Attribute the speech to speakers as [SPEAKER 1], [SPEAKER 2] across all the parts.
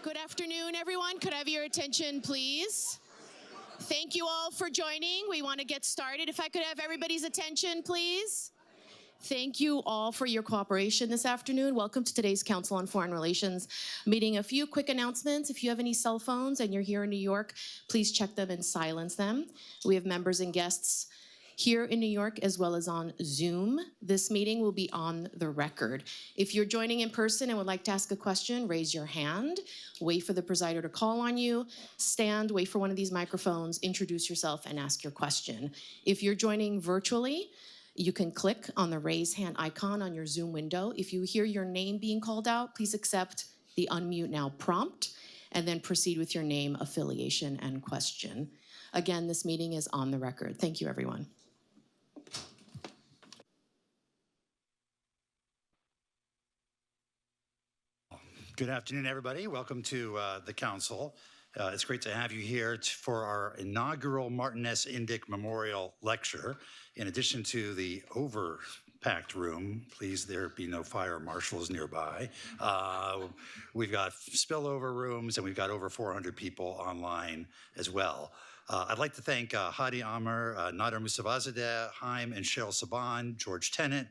[SPEAKER 1] Good afternoon, everyone. Could I have your attention, please? Thank you all for joining. We want to get started. If I could have everybody's attention, please. Thank you all for your cooperation this afternoon. Welcome to today's Council on Foreign Relations meeting. A few quick announcements. If you have any cell phones and you're here in New York, please check them and silence them. We have members and guests here in New York as well as on Zoom. This meeting will be on the record. If you're joining in person and would like to ask a question, raise your hand, wait for the presider to call on you, stand, wait for one of these microphones, introduce yourself and ask your question. If you're joining virtually, you can click on the raise hand icon on your Zoom window. If you hear your name being called out, please accept the unmute now prompt and then proceed with your name, affiliation, and question. Again, this meeting is on the record. Thank you, everyone.
[SPEAKER 2] Good afternoon, everybody. Welcome to the Council. It's great to have you here for our inaugural Martin S. Indyk Memorial Lecture. In addition to the overpacked room, please there be no fire marshals nearby. We've got spillover rooms and we've got over 400 people online as well. I'd like to thank Hadi Amr, Nader Musavazadeh, Haim and Cheryl Saban, George Tennant,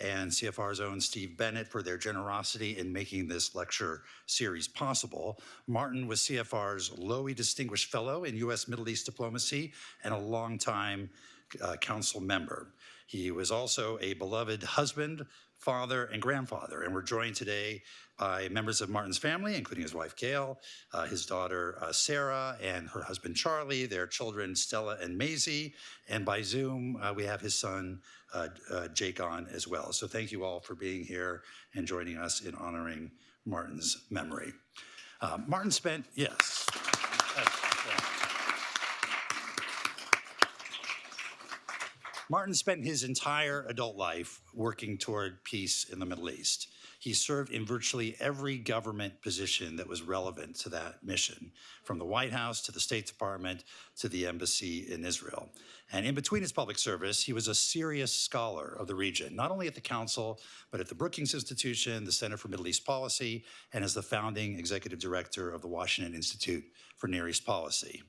[SPEAKER 2] and CFR's own Steve Bennett for their generosity in making this lecture series possible. Martin was CFR's Lowy Distinguished Fellow in U.S. Middle East Diplomacy and a longtime council member. He was also a beloved husband, father, and grandfather, and we're joined today by members of Martin's family, including his wife, Gail, his daughter, Sarah, and her husband, Charlie, their children, Stella and Maisie, and by Zoom, we have his son, Jake on as well. So thank you all for being here and joining us in honoring Martin's memory. Martin spent, yes. Martin spent his entire adult life working toward peace in the Middle East. He served in virtually every government position that was relevant to that mission, from the White House to the State Department to the embassy in Israel. And in between his public service, he was a serious scholar of the region, not only at the Council, but at the Brookings Institution, the Center for Middle East Policy, and as the founding executive director of the Washington Institute for Near East Policy.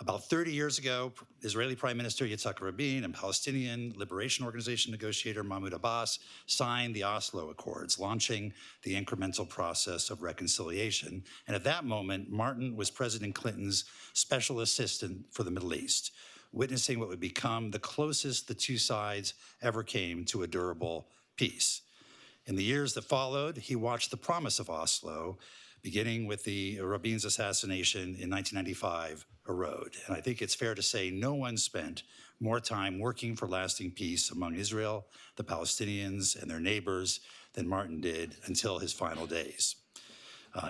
[SPEAKER 2] About 30 years ago, Israeli Prime Minister Yitzhak Rabin and Palestinian Liberation Organization negotiator Mahmoud Abbas signed the Oslo Accords, launching the incremental process of reconciliation. And at that moment, Martin was President Clinton's special assistant for the Middle East, witnessing what would become the closest the two sides ever came to a durable peace. In the years that followed, he watched the promise of Oslo, beginning with the Rabin's assassination in 1995, erode. And I think it's fair to say no one spent more time working for lasting peace among Israel, the Palestinians, and their neighbors than Martin did until his final days.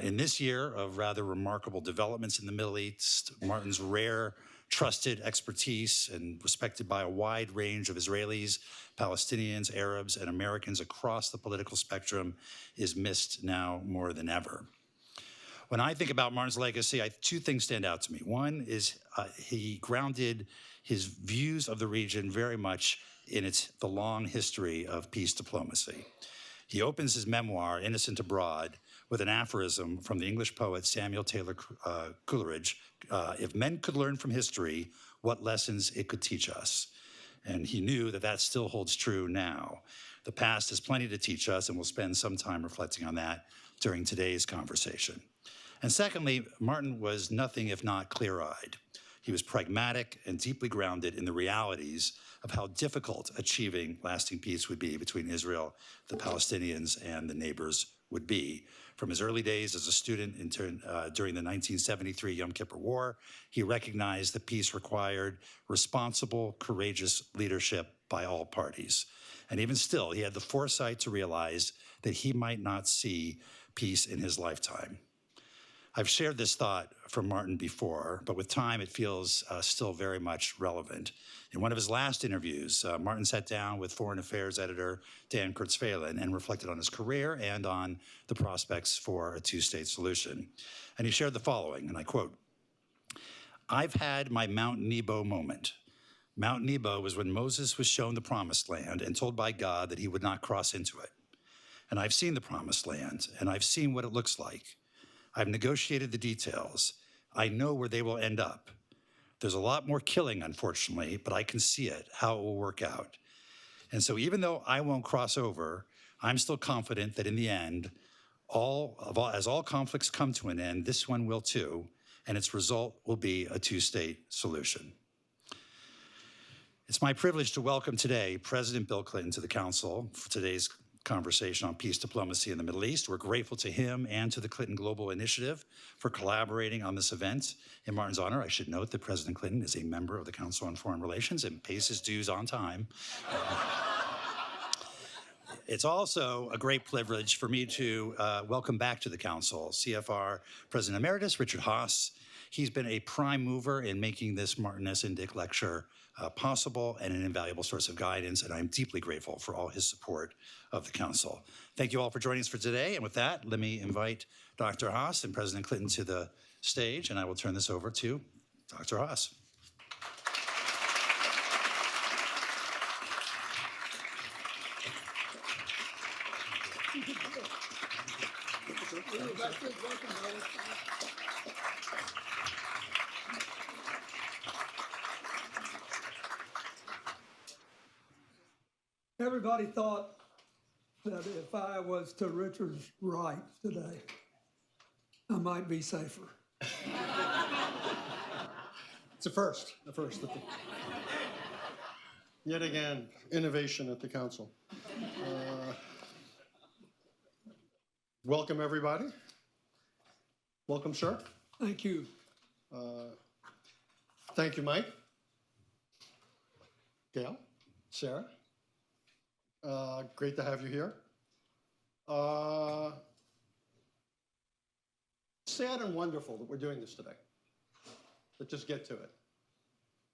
[SPEAKER 2] In this year of rather remarkable developments in the Middle East, Martin's rare, trusted expertise and respected by a wide range of Israelis, Palestinians, Arabs, and Americans across the political spectrum is missed now more than ever. When I think about Martin's legacy, two things stand out to me. One is he grounded his views of the region very much in the long history of peace diplomacy. He opens his memoir, Innocent Abroad, with an aphorism from the English poet Samuel Taylor Coleridge, if men could learn from history, what lessons it could teach us. And he knew that that still holds true now. The past has plenty to teach us, and we'll spend some time reflecting on that during today's conversation. And secondly, Martin was nothing if not clear-eyed. He was pragmatic and deeply grounded in the realities of how difficult achieving lasting peace would be between Israel, the Palestinians, and the neighbors would be. From his early days as a student during the 1973 Yom Kippur War, he recognized that peace required responsible, courageous leadership by all parties. And even still, he had the foresight to realize that he might not see peace in his lifetime. I've shared this thought from Martin before, but with time it feels still very much relevant. In one of his last interviews, Martin sat down with Foreign Affairs editor Dan Kurzweilen and reflected on his career and on the prospects for a two-state solution. And he shared the following, and I quote, "I've had my Mount Nebo moment. Mount Nebo was when Moses was shown the promised land and told by God that he would not cross into it. And I've seen the promised land, and I've seen what it looks like. I've negotiated the details. I know where they will end up. There's a lot more killing, unfortunately, but I can see it, how it will work out. And so even though I won't cross over, I'm still confident that in the end, as all conflicts come to an end, this one will too, and its result will be a two-state solution. It's my privilege to welcome today President Bill Clinton to the Council for today's conversation on peace diplomacy in the Middle East. We're grateful to him and to the Clinton Global Initiative for collaborating on this event. In Martin's honor, I should note that President Clinton is a member of the Council on Foreign Relations and pays his dues on time. It's also a great privilege for me to welcome back to the Council CFR President Emeritus Richard Haass. He's been a prime mover in making this Martin S. Indyk Lecture possible and an invaluable source of guidance, and I'm deeply grateful for all his support of the Council. Thank you all for joining us for today, and with that, let me invite Dr. Haass and President Clinton to the stage, and I will turn this over to Dr. Haass.
[SPEAKER 3] Everybody thought that if I was to Richard's right today, I might be safer.
[SPEAKER 4] It's a first. Yet again, innovation at the Council. Welcome, everybody. Welcome, sir.
[SPEAKER 3] Thank you.
[SPEAKER 4] Thank you, Mike. Gail, Sarah. Great to have you here. Sad and wonderful that we're doing this today. Let's just get to it.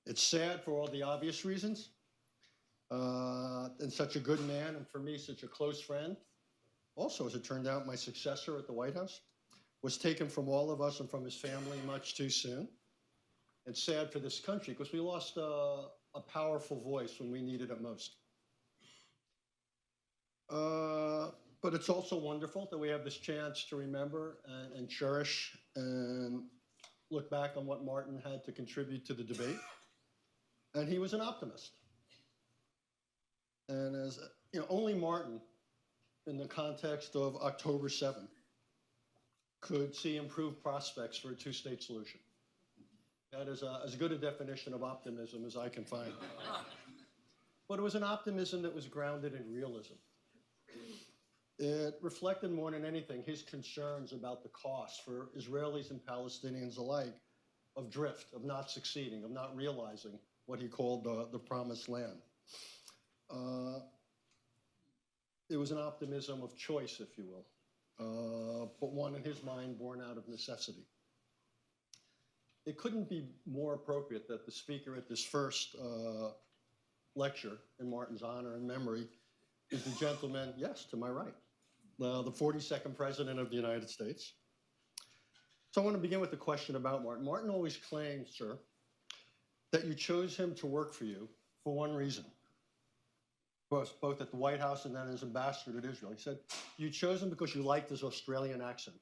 [SPEAKER 4] It's sad for all the obvious reasons, and such a good man, and for me, such a close friend. Also, as it turned out, my successor at the White House was taken from all of us and from his family much too soon. It's sad for this country because we lost a powerful voice when we needed it most. But it's also wonderful that we have this chance to remember and cherish and look back on what Martin had to contribute to the debate. And he was an optimist. And as you know, only Martin, in the context of October 7th, could see improved prospects for a two-state solution. That is as good a definition of optimism as I can find. But it was an optimism that was grounded in realism. It reflected more than anything his concerns about the cost for Israelis and Palestinians alike of drift, of not succeeding, of not realizing what he called the promised land. It was an optimism of choice, if you will, but one in his mind born out of necessity. It couldn't be more appropriate that the speaker at this first lecture in Martin's honor and memory is the gentleman, yes, to my right, the 42nd President of the United States. So I want to begin with a question about Martin. Martin always claimed, sir, that you chose him to work for you for one reason, both at the White House and then as ambassador to Israel. He said, you chose him because you liked his Australian accent.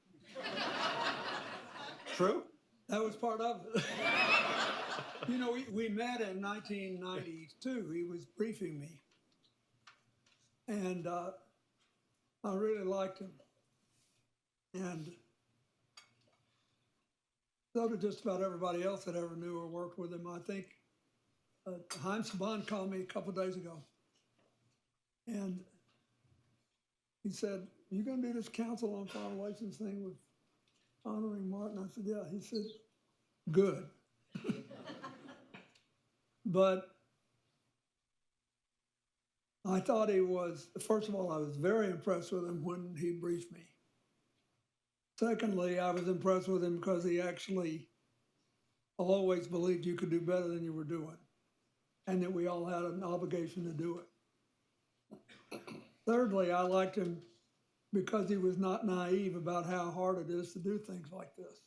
[SPEAKER 4] True?
[SPEAKER 3] That was part of it. You know, we met in 1992. He was briefing me. And I really liked him. And so did just about everybody else that ever knew or worked with him. I think Haim Saban called me a couple of days ago. And he said, you going to do this Council on Foreign Relations thing with honoring Martin? I said, yeah. He said, good. But I thought he was, first of all, I was very impressed with him when he briefed me. Secondly, I was impressed with him because he actually always believed you could do better than you were doing, and that we all had an obligation to do it. Thirdly, I liked him because he was not naive about how hard it is to do things like this.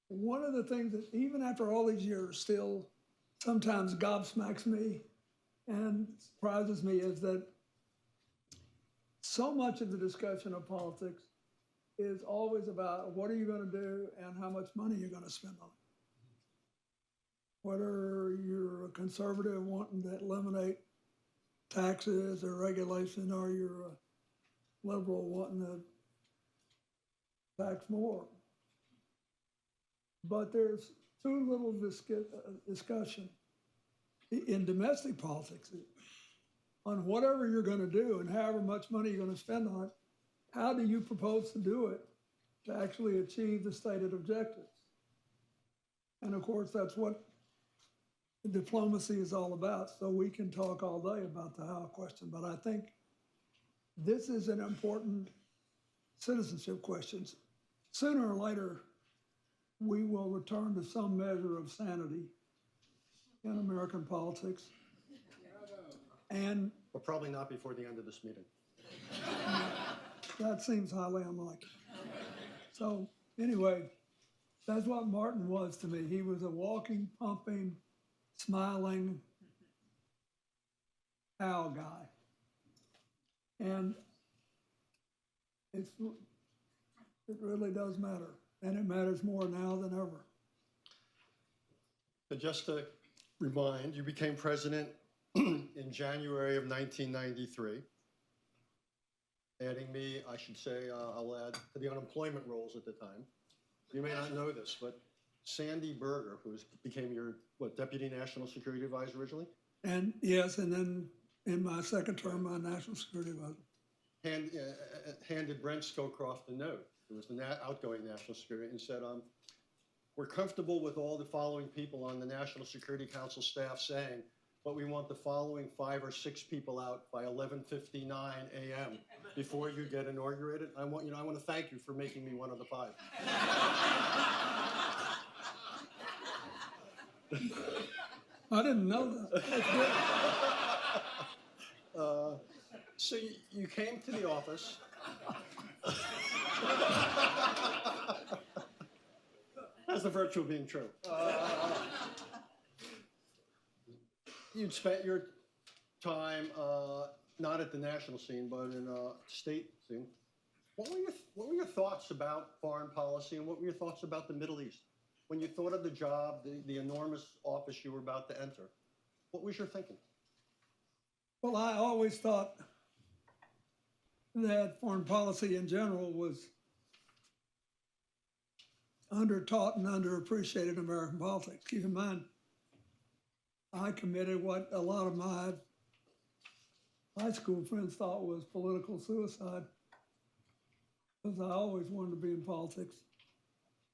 [SPEAKER 3] One of the things that, even after all these years, still sometimes gobsmacks me and surprises me is that so much of the discussion of politics is always about what are you going to do and how much money you're going to spend on it. Whether you're a conservative wanting to eliminate taxes or regulation, or you're a liberal wanting to tax more. But there's too little discussion in domestic politics on whatever you're going to do and however much money you're going to spend on it. How do you propose to do it to actually achieve the stated objectives? And of course, that's what diplomacy is all about. So we can talk all day about the how question, but I think this is an important citizenship question. Sooner or later, we will return to some measure of sanity in American politics. And
[SPEAKER 4] But probably not before the end of this meeting.
[SPEAKER 3] that seems highly unlikely. So anyway, that's what Martin was to me. He was a walking, pumping, smiling owl guy. And it really does matter. And it matters more now than ever.
[SPEAKER 4] But just to remind, you became president in January of 1993. Adding me, I should say, I'll add to the unemployment rolls at the time. You may not know this, but Sandy Berger, who became your, Deputy National Security Advisor originally?
[SPEAKER 3] And yes, and then in my second term, my national security advisor.
[SPEAKER 4] Handed Brent Scowcroft a note. It was the outgoing national security, and said, we're comfortable with all the following people on the National Security Council staff saying, but we want the following 5 or 6 people out by 11:59 a.m. before you get inaugurated. I want to thank you for making me one of the 5.
[SPEAKER 3] I didn't know that.
[SPEAKER 4] So you came to the office. That's the virtue of being true. You'd spent your time not at the national scene, but in a state scene. What were your thoughts about foreign policy, and what were your thoughts about the Middle East? When you thought of the job, the enormous office you were about to enter, what was your thinking?
[SPEAKER 3] Well, I always thought that foreign policy in general was undertaught and underappreciated in American politics. Keep in mind, I committed what a lot of my high school friends thought was political suicide, because I always wanted to be in politics,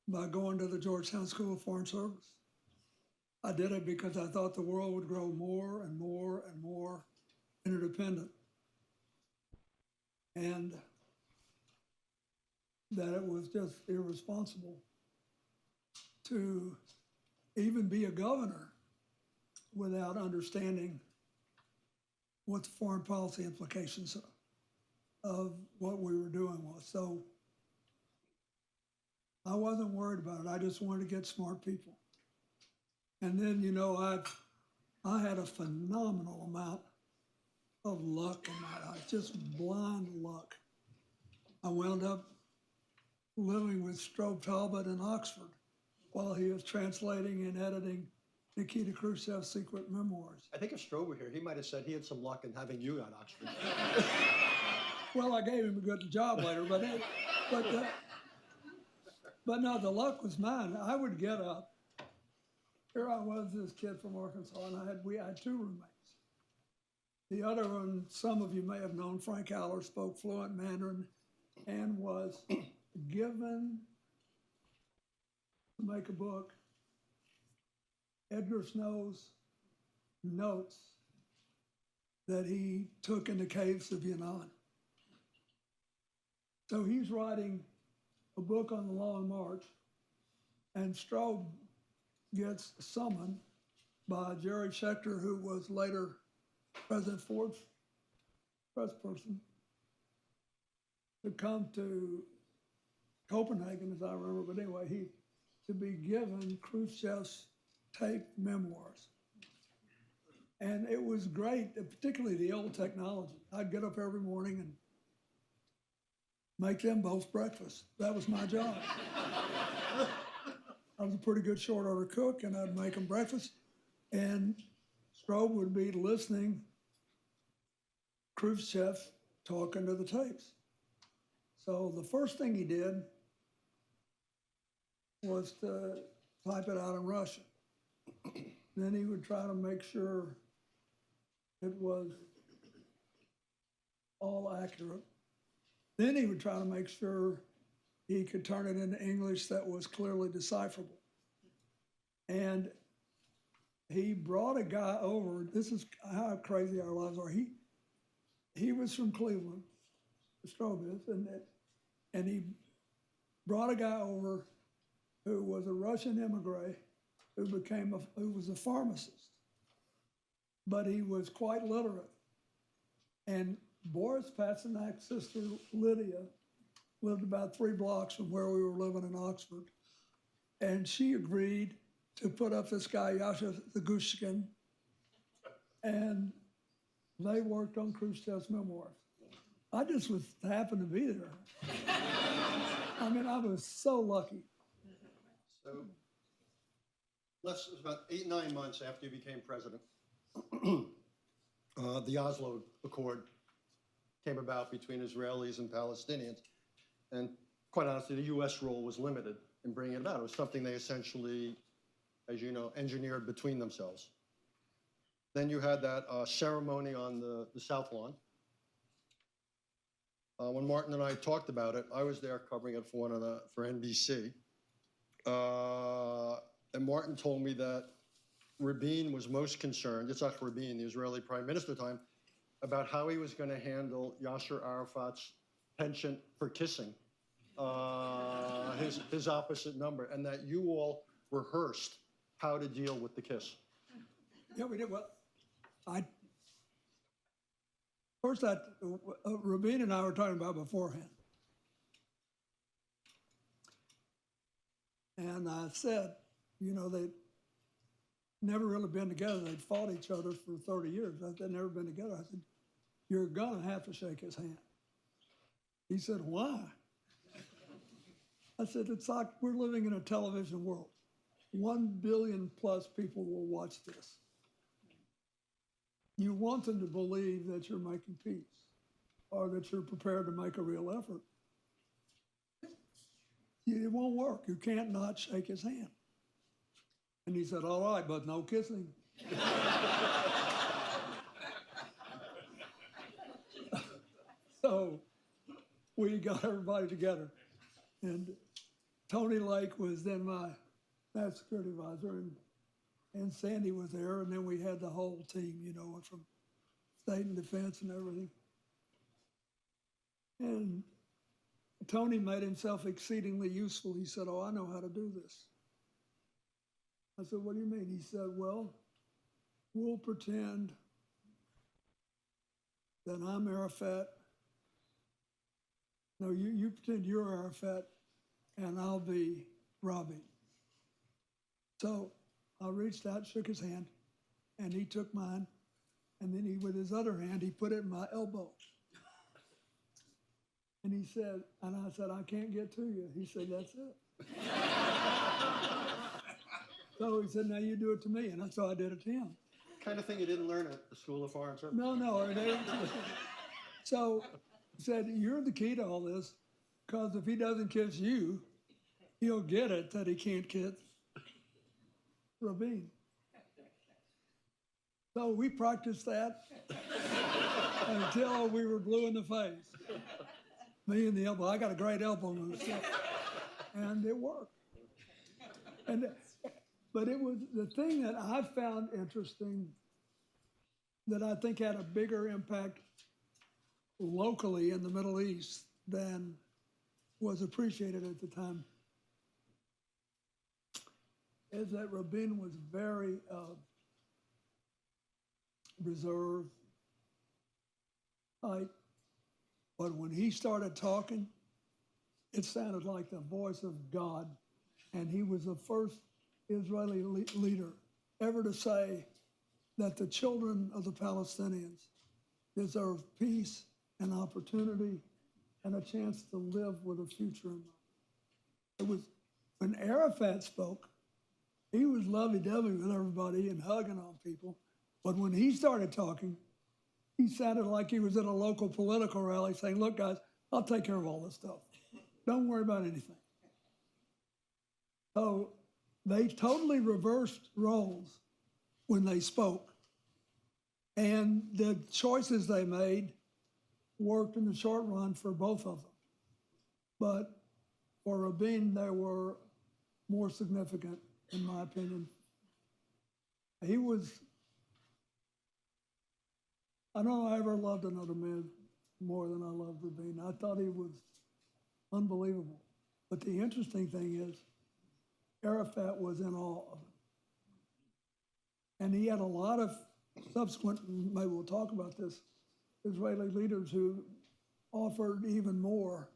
[SPEAKER 3] by going to the Georgetown School of Foreign Service. I did it because I thought the world would grow more and more and more interdependent, and that it was just irresponsible to even be a governor without understanding what the foreign policy implications of what we were doing was. So I wasn't worried about it. I just wanted to get smart people. And then, I had a phenomenal amount of luck in my life, just blind luck. I wound up living with Strobe Talbot in Oxford while he was translating and editing Nikita Khrushchev's secret memoirs.
[SPEAKER 4] I think if Strobe were here, he might have said he had some luck in having you at Oxford.
[SPEAKER 3] Well, I gave him a good job later, but no, the luck was mine. I would get up. Here I was, this kid from Arkansas, and we had 2 roommates. The other one, some of you may have known, Frank Aller, spoke fluent Mandarin and was given to make a book, Edgar Snow's notes that he took in the caves of Yunnan. So he's writing a book on the Long March, and Strobe gets summoned by Jerry Schechter, who was later President Ford's press person, to come to Copenhagen, as I remember, but anyway, to be given Khrushchev's taped memoirs. And it was great, particularly the old technology. I'd get up every morning and make them both breakfast. That was my job. I was a pretty good short order cook, and I'd make them breakfast. And Strobe would be listening, Khrushchev talking to the tapes. So the first thing he did was to type it out in Russian. Then he would try to make sure it was all accurate. Then he would try to make sure he could turn it into English that was clearly decipherable. And he brought a guy over. This is how crazy our lives are. He was from Cleveland, Strobe is, and he brought a guy over who was a Russian immigrant who was a pharmacist, but he was quite literate. And Boris Pasternak's sister Lydia lived about 3 blocks from where we were living in Oxford, and she agreed to put up this guy Yasha Zagushkin, and they worked on Khrushchev's memoirs. I just happened to be there. I mean, I was so lucky.
[SPEAKER 4] So, it was about 8, 9 months after you became president, the Oslo Accord came about between Israelis and Palestinians. And quite honestly, the U.S. role was limited in bringing it about. It was something they essentially, as you know, engineered between themselves. Then you had that ceremony on the South Lawn. When Martin and I talked about it, I was there covering it for NBC. And Martin told me that Rabin was most concerned, Yitzhak Rabin, the Israeli prime minister at the time, about how he was going to handle Yasser Arafat's penchant for kissing, his opposite number, and that you all rehearsed how to deal with the kiss.
[SPEAKER 3] Yeah, we did. Well, first Rabin and I were talking about beforehand. And I said, you know, they'd never really been together. They'd fought each other for 30 years. They'd never been together. I said, you're gonna have to shake his hand. He said, why? I said, it's like we're living in a television world. 1 billion plus people will watch this. You want them to believe that you're making peace or that you're prepared to make a real effort. It won't work. You can't not shake his hand. And he said, all right, but no kissing. So we got everybody together. And Tony Lake was then my national security advisor, and Sandy was there, and then we had the whole team, you know, from State and Defense and everything. And Tony made himself exceedingly useful. He said, oh, I know how to do this. I said, what do you mean? He said, well, we'll pretend that I'm Arafat. No, you pretend you're Arafat, and I'll be Rabin. So I reached out, shook his hand, and he took mine, and then with his other hand, he put it in my elbow. And he said, and I said, I can't get to you. He said, that's it. So he said, now you do it to me. And so I did it to him.
[SPEAKER 4] Kind of thing you didn't learn at the School of Foreign Service.
[SPEAKER 3] No. So he said, you're the key to all this, because if he doesn't kiss you, he'll get it that he can't kiss Rabin. So we practiced that until we were blue in the face. Me and the elbow. I got a great elbow move, and it worked. But it was the thing that I found interesting, that I think had a bigger impact locally in the Middle East than was appreciated at the time, is that Rabin was very reserved, tight. But when he started talking, it sounded like the voice of God. And he was the first Israeli leader ever to say that the children of the Palestinians deserve peace and opportunity and a chance to live with a future in mind. It was, when Arafat spoke, he was lovey-dovey with everybody and hugging on people. But when he started talking, he sounded like he was at a local political rally saying, look, guys, I'll take care of all this stuff. Don't worry about anything. So they totally reversed roles when they spoke. And the choices they made worked in the short run for both of them. But for Rabin, they were more significant, in my opinion. He was, I don't know I ever loved another man more than I loved Rabin. I thought he was unbelievable. But the interesting thing is, Arafat was in awe of him. And he had a lot of subsequent, maybe we'll talk about this, Israeli leaders who offered even more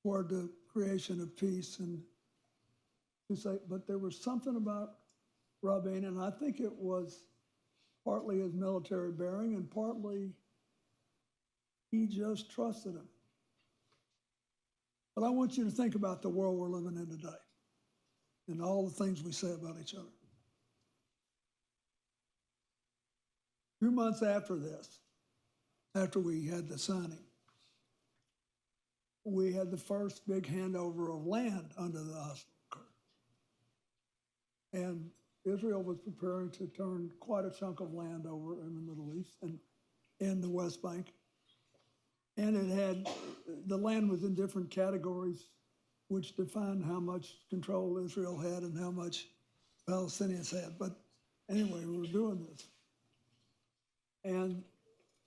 [SPEAKER 3] for the creation of peace and to say, but there was something about Rabin, and I think it was partly his military bearing and partly he just trusted him. But I want you to think about the world we're living in today and all the things we say about each other. 2 months after this, after we had the signing, we had the first big handover of land under the Oslo Accord. And Israel was preparing to turn quite a chunk of land over in the Middle East and in the West Bank. And it had, the land was in different categories, which defined how much control Israel had and how much Palestinians had. But anyway, we were doing this. And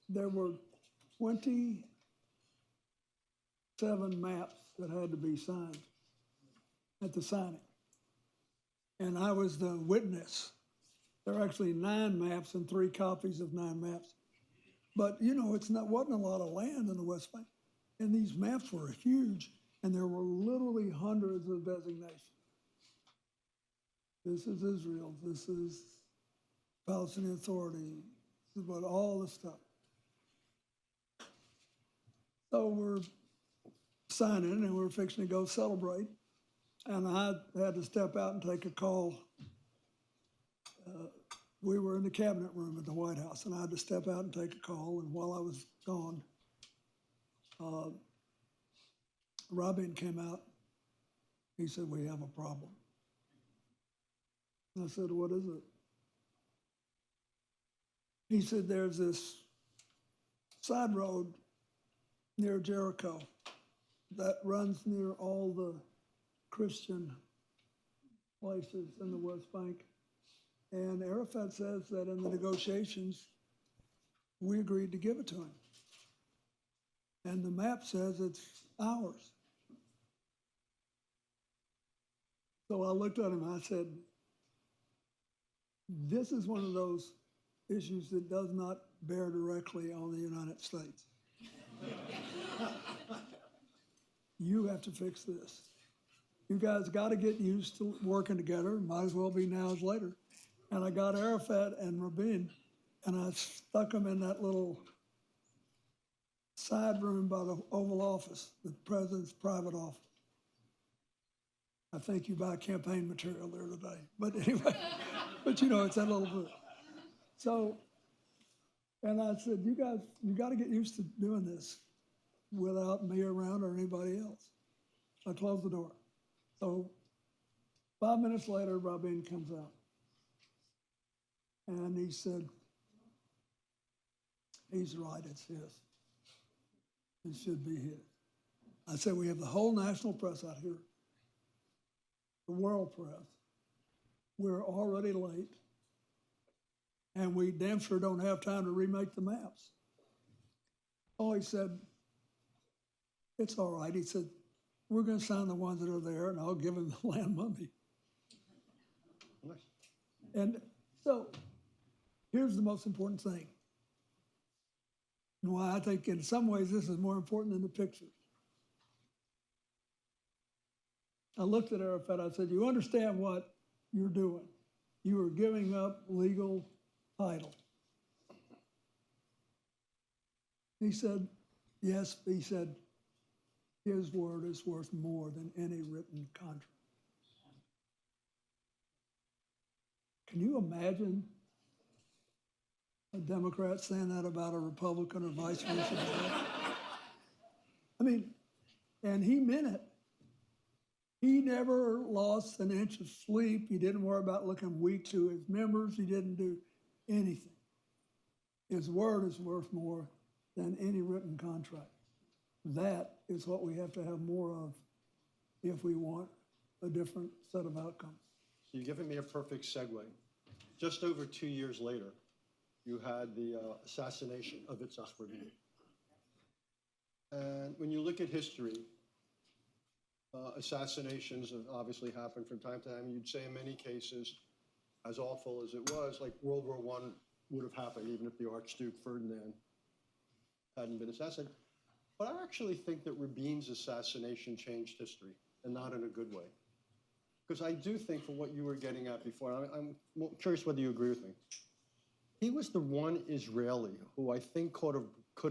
[SPEAKER 3] there were 27 maps that had to be signed at the signing. And I was the witness. There were actually 9 maps and 3 copies of 9 maps. But you know, wasn't a lot of land in the West Bank. And these maps were huge, and there were literally hundreds of designations. This is Israel, this is Palestinian Authority, this is about all this stuff. So we're signing and we're fixing to go celebrate. And I had to step out and take a call. We were in the cabinet room at the White House, and I had to step out and take a call. And while I was gone, Rabin came out. He said, we have a problem. And I said, what is it? He said, there's this side road near Jericho that runs near all the Christian places in the West Bank. And Arafat says that in the negotiations, we agreed to give it to him. And the map says it's ours. So I looked at him and I said, this is one of those issues that does not bear directly on the United States. You have to fix this. You guys got to get used to working together. Might as well be now as later. And I got Arafat and Rabin, and I stuck them in that little side room by the Oval Office, the president's private office. I think you buy campaign material there today. But anyway, but you know, it's that little bit. So, and I said, you guys, you got to get used to doing this without me around or anybody else. I closed the door. So 5 minutes later, Rabin comes out. And he said, he's right, it's his. It should be his. I said, we have the whole national press out here, the world press. We're already late, and we damn sure don't have time to remake the maps. Oh, he said, it's all right. He said, we're going to sign the ones that are there, and I'll give him the land money. And so here's the most important thing, and why I think in some ways this is more important than the pictures. I looked at Arafat, I said, you understand what you're doing. You are giving up legal title. He said, yes, he said, his word is worth more than any written contract. Can you imagine a Democrat saying that about a Republican or vice versa? I mean, and he meant it. He never lost an inch of sleep. He didn't worry about looking weak to his members. He didn't do anything. His word is worth more than any written contract. That is what we have to have more of if we want a different set of outcomes.
[SPEAKER 4] So you're giving me a perfect segue. Just over 2 years later, you had the assassination of Yitzhak Rabin. And when you look at history, assassinations have obviously happened from time to time. You'd say in many cases, as awful as it was, like World War I would have happened even if the Archduke Ferdinand hadn't been assassinated. But I actually think that Rabin's assassination changed history, and not in a good way. Because I do think, from what you were getting at before, I'm curious whether you agree with me. He was the one Israeli who I think could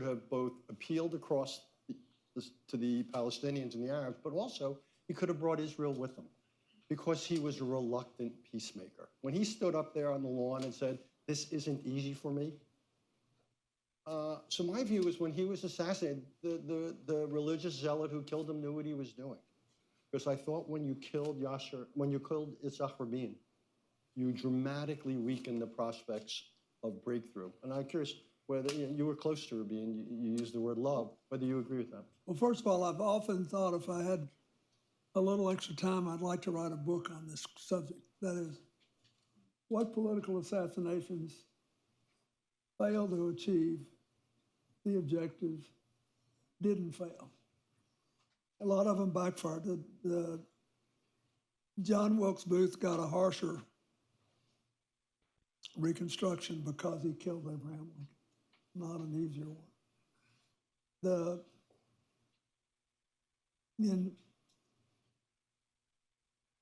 [SPEAKER 4] have both appealed across to the Palestinians and the Arabs, but also he could have brought Israel with him, because he was a reluctant peacemaker. When he stood up there on the lawn and said, "This isn't easy for me," so my view is, when he was assassinated, the religious zealot who killed him knew what he was doing. Because I thought when you killed Yitzhak Rabin, you dramatically weakened the prospects of breakthrough. And I'm curious whether you were close to Rabin, you used the word love, whether you agree with that.
[SPEAKER 3] Well, first of all, I've often thought if I had a little extra time, I'd like to write a book on this subject. That is, what political assassinations fail to achieve the objectives, didn't fail. A lot of them backfired. John Wilkes Booth got a harsher reconstruction because he killed Abraham Lincoln, not an easier one.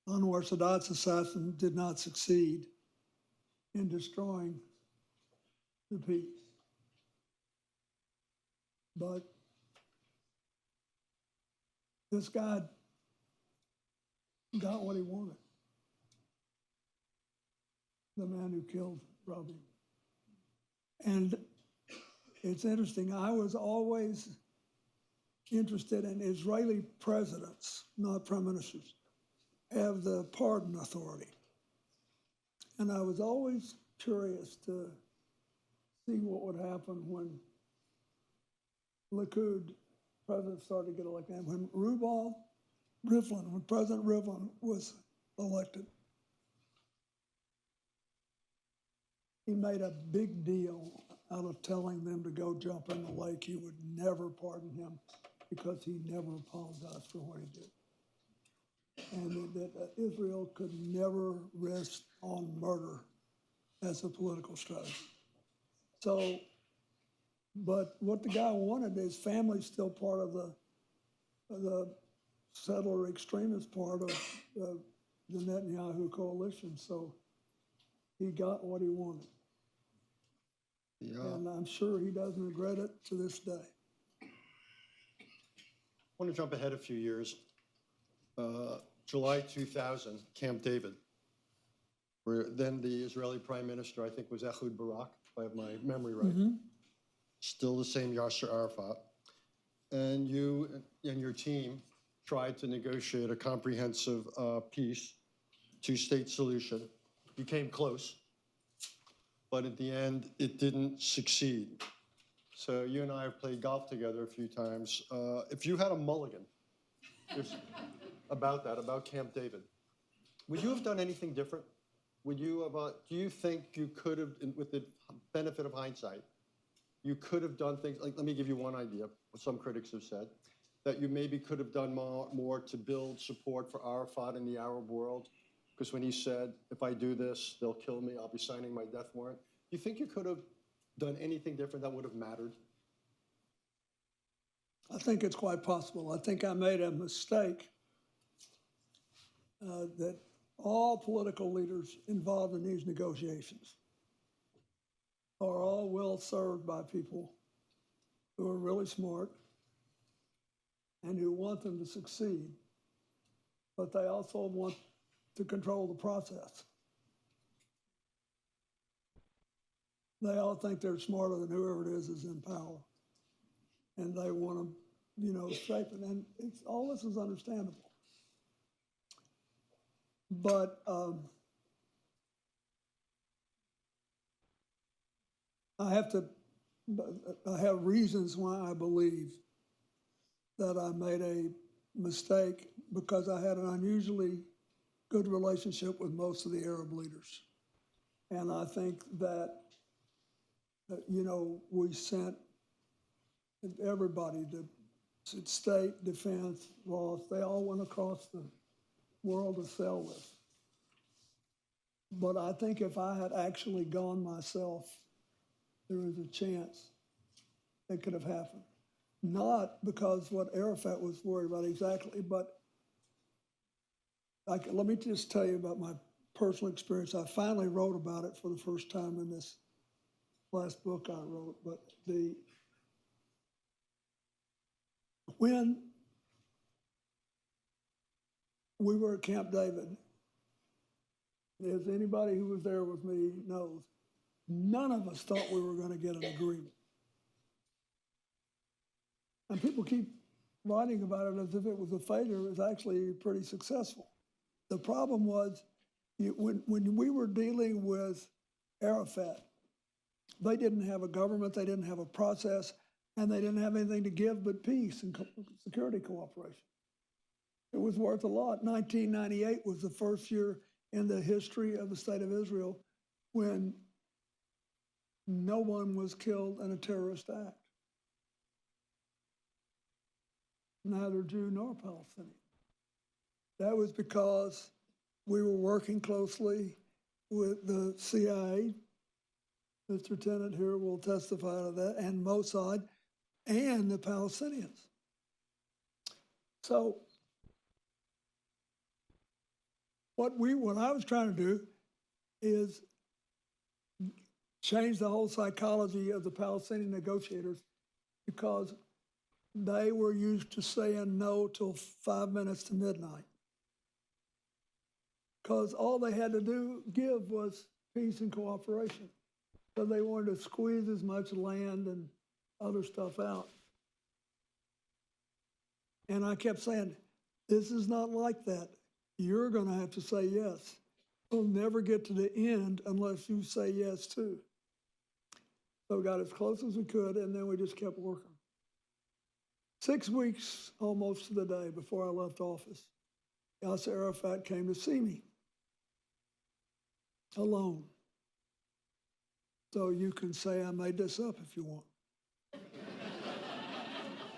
[SPEAKER 3] Anwar Sadat's assassin did not succeed in destroying the peace. But this guy got what he wanted. The man who killed Rabin. And it's interesting, I was always interested in Israeli presidents, not prime ministers, have the pardon authority. And I was always curious to see what would happen when Likud president started to get elected. And when President Rivlin was elected, he made a big deal out of telling them to go jump in the lake. He would never pardon him because he never apologized for what he did. And that Israel could never rest on murder as a political strategy. So, but what the guy wanted, his family's still part of the settler extremist part of the Netanyahu coalition. So he got what he wanted. Yeah. And I'm sure he doesn't regret it to this day.
[SPEAKER 4] I want to jump ahead a few years. July 2000, Camp David, where then the Israeli Prime Minister, I think, was Ehud Barak, if I have my memory right. Mm-hmm. Still the same Yasser Arafat. And you and your team tried to negotiate a comprehensive peace, two-state solution. You came close, but at the end, it didn't succeed. So you and I have played golf together a few times. If you had a mulligan about Camp David, would you have done anything different? Do you think you could have, with the benefit of hindsight, you could have done things, like, let me give you one idea, what some critics have said, that you maybe could have done more to build support for Arafat in the Arab world? Because when he said, if I do this, they'll kill me, I'll be signing my death warrant. Do you think you could have done anything different that would have mattered?
[SPEAKER 3] I think it's quite possible. I think I made a mistake that all political leaders involved in these negotiations are all well served by people who are really smart and who want them to succeed, but they also want to control the process. They all think they're smarter than whoever it is in power, and they want to, you know, shape it. And all this is understandable. But I have reasons why I believe that I made a mistake, because I had an unusually good relationship with most of the Arab leaders. And I think that, you know, we sent everybody, the state, defense, laws, they all went across the world to sell this. But I think if I had actually gone myself, there was a chance it could have happened. Not because what Arafat was worried about exactly, but let me just tell you about my personal experience. I finally wrote about it for the first time in this last book I wrote. But when we were at Camp David, as anybody who was there with me knows, none of us thought we were going to get an agreement. And people keep writing about it as if it was a failure. It was actually pretty successful. The problem was, when we were dealing with Arafat, they didn't have a government, they didn't have a process, and they didn't have anything to give but peace and security cooperation. It was worth a lot. 1998 was the first year in the history of the State of Israel when no one was killed in a terrorist act. Neither Jew nor Palestinian. That was because we were working closely with the CIA. Mr. Tennant here will testify to that, and Mossad, and the Palestinians. So what I was trying to do is change the whole psychology of the Palestinian negotiators, because they were used to saying no till 5 minutes to midnight. Because all they had to give was peace and cooperation. So they wanted to squeeze as much land and other stuff out. And I kept saying, this is not like that. You're going to have to say yes. We'll never get to the end unless you say yes too. So we got as close as we could, and then we just kept working. 6 weeks, almost to the day before I left office, Yasser Arafat came to see me, alone. So you can say I made this up if you want.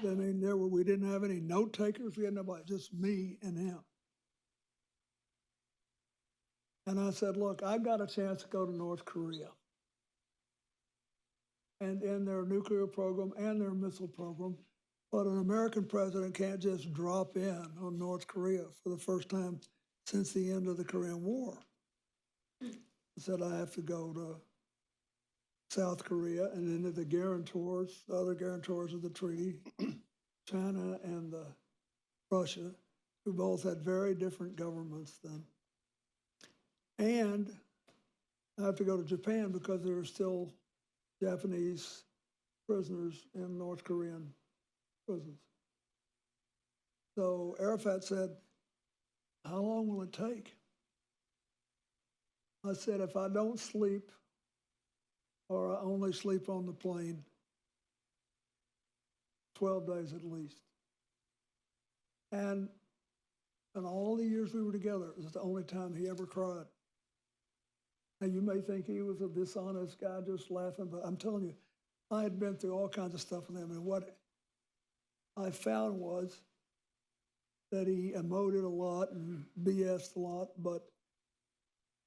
[SPEAKER 3] I mean, we didn't have any note takers, we had nobody, just me and him. And I said, look, I got a chance to go to North Korea and in their nuclear program and their missile program. But an American president can't just drop in on North Korea for the first time since the end of the Korean War. I said, I have to go to South Korea and then to the guarantors, the other guarantors of the treaty, China and Russia, who both had very different governments then. And I have to go to Japan because there are still Japanese prisoners in North Korean prisons. So Arafat said, how long will it take? I said, if I don't sleep or I only sleep on the plane, 12 days at least. And in all the years we were together, it was the only time he ever cried. Now you may think he was a dishonest guy just laughing, but I'm telling you, I had been through all kinds of stuff with him, and what I found was that he emoted a lot and BS'd a lot, but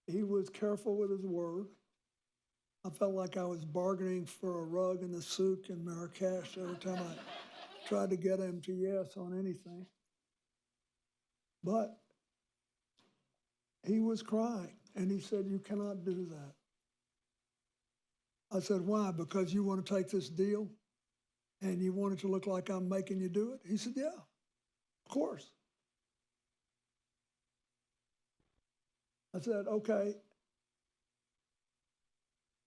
[SPEAKER 3] he was careful with his word. I felt like I was bargaining for a rug in the souk in Marrakesh every time I tried to get him to yes on anything. But he was crying, and he said, you cannot do that. I said, why? Because you want to take this deal? and you want it to look like I'm making you do it? He said, yeah, of course. I said, okay.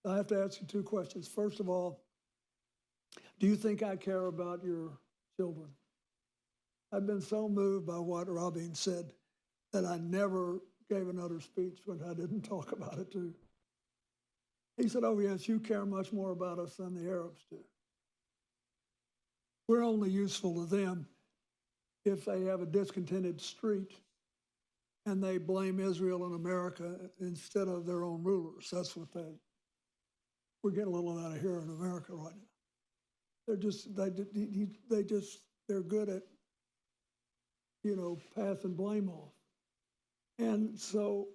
[SPEAKER 3] I have to ask you two questions. First of all, do you think I care about your children? I've been so moved by what Rabin said that I never gave another speech when I didn't talk about it too. He said, oh yes, you care much more about us than the Arabs do. We're only useful to them if they have a discontented street and they blame Israel and America instead of their own rulers. That's what we're getting a little out of here in America right now. They're good at, passing blame off. And so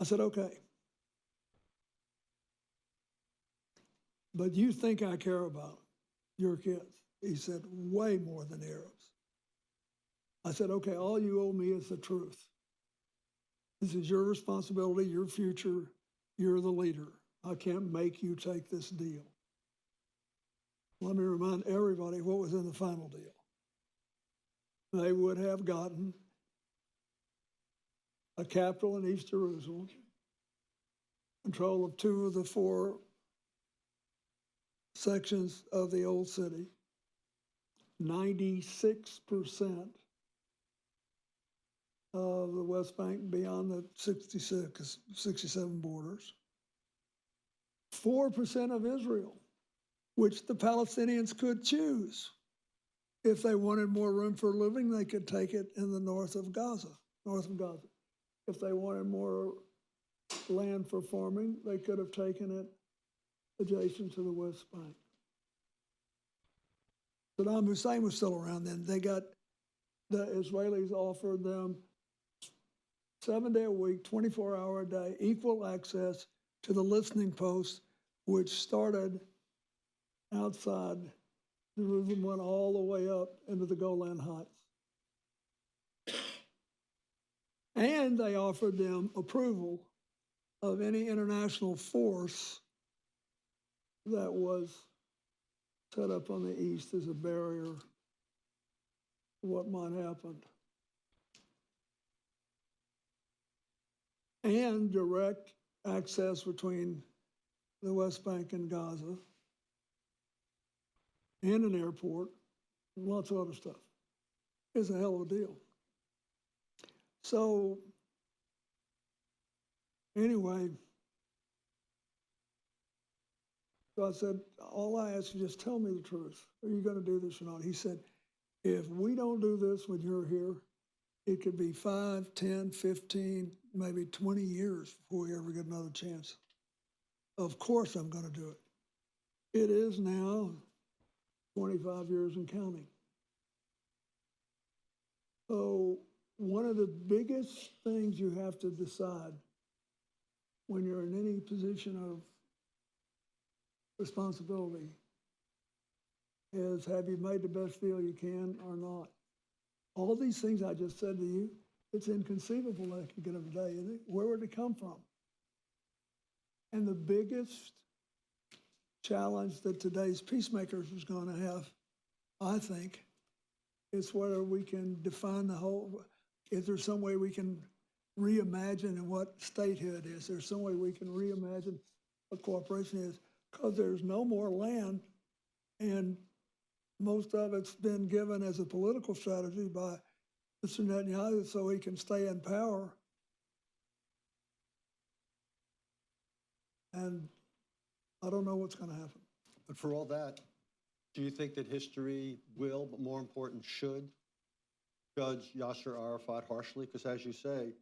[SPEAKER 3] I said, okay. But you think I care about your kids? He said, way more than Arabs. I said, okay, all you owe me is the truth. This is your responsibility, your future, you're the leader. I can't make you take this deal. Let me remind everybody what was in the final deal. They would have gotten a capital in East Jerusalem, control of 2 of the 4 sections of the old city, 96% of the West Bank beyond the 67 borders, 4% of Israel, which the Palestinians could choose. If they wanted more room for living, they could take it in the north of Gaza. If they wanted more land for farming, they could have taken it adjacent to the West Bank. Saddam Hussein was still around then. The Israelis offered them 7 day a week, 24-hour a day, equal access to the listening post, which started outside Jerusalem, went all the way up into the Golan Heights. And they offered them approval of any international force that was set up on the east as a barrier to what might happen. And direct access between the West Bank and Gaza, and an airport, and lots of other stuff. It's a hell of a deal. So, anyway, so I said, all I ask you, just tell me the truth. Are you going to do this or not? He said, if we don't do this when you're here, it could be 5, 10, 15, maybe 20 years before we ever get another chance. Of course I'm going to do it. It is now 25 years and counting. So one of the biggest things you have to decide when you're in any position of responsibility is, have you made the best deal you can or not? All these things I just said to you, it's inconceivable that could get them today, isn't it? Where would it come from? And the biggest challenge that today's peacemakers is going to have, I think, is whether we can define the whole, is there some way we can reimagine what statehood is? There's some way we can reimagine what cooperation is, because there's no more land, and most of it's been given as a political strategy by Mr. Netanyahu so he can stay in power. And I don't know what's going to happen.
[SPEAKER 4] But for all that, do you think that history will, but more important, should judge Yasser Arafat harshly? Because as you say,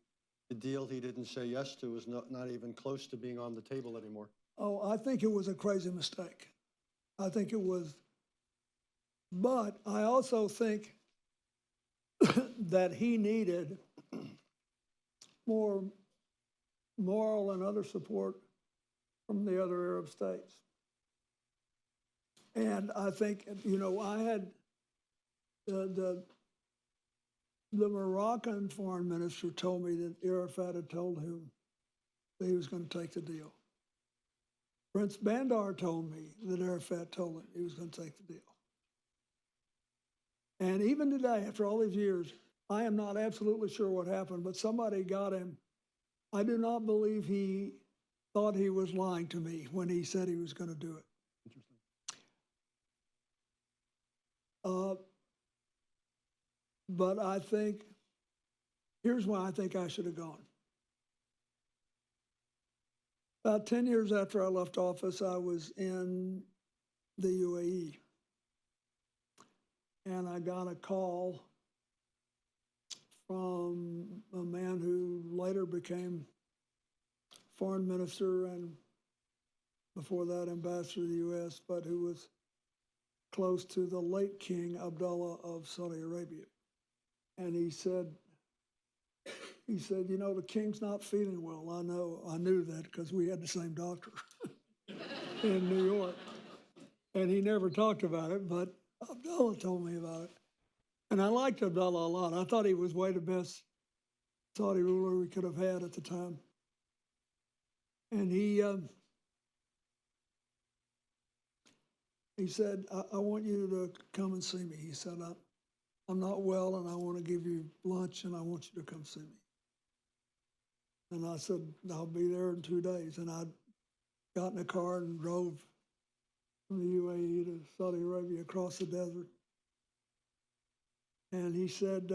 [SPEAKER 4] the deal he didn't say yes to is not even close to being on the table anymore.
[SPEAKER 3] Oh, I think it was a crazy mistake. I think it was. But I also think that he needed more moral and other support from the other Arab states. And I think, I had the Moroccan foreign minister told me that Arafat had told him that he was going to take the deal. Prince Bandar told me that Arafat told him he was going to take the deal. And even today, after all these years, I am not absolutely sure what happened, but somebody got him. I do not believe he thought he was lying to me when he said he was going to do it. But I think, here's why I think I should have gone. About 10 years after I left office, I was in the UAE. And I got a call from a man who later became foreign minister and before that ambassador to the U.S., but who was close to the late King Abdullah of Saudi Arabia. And he said, you know, the king's not feeling well. I knew that because we had the same doctor in New York. And he never talked about it, but Abdullah told me about it. And I liked Abdullah a lot. I thought he was way the best Saudi ruler we could have had at the time. And he said, I want you to come and see me. He said, I'm not well and I want to give you lunch and I want you to come see me. And I said, I'll be there in 2 days. And I got in a car and drove from the UAE to Saudi Arabia across the desert. And he said,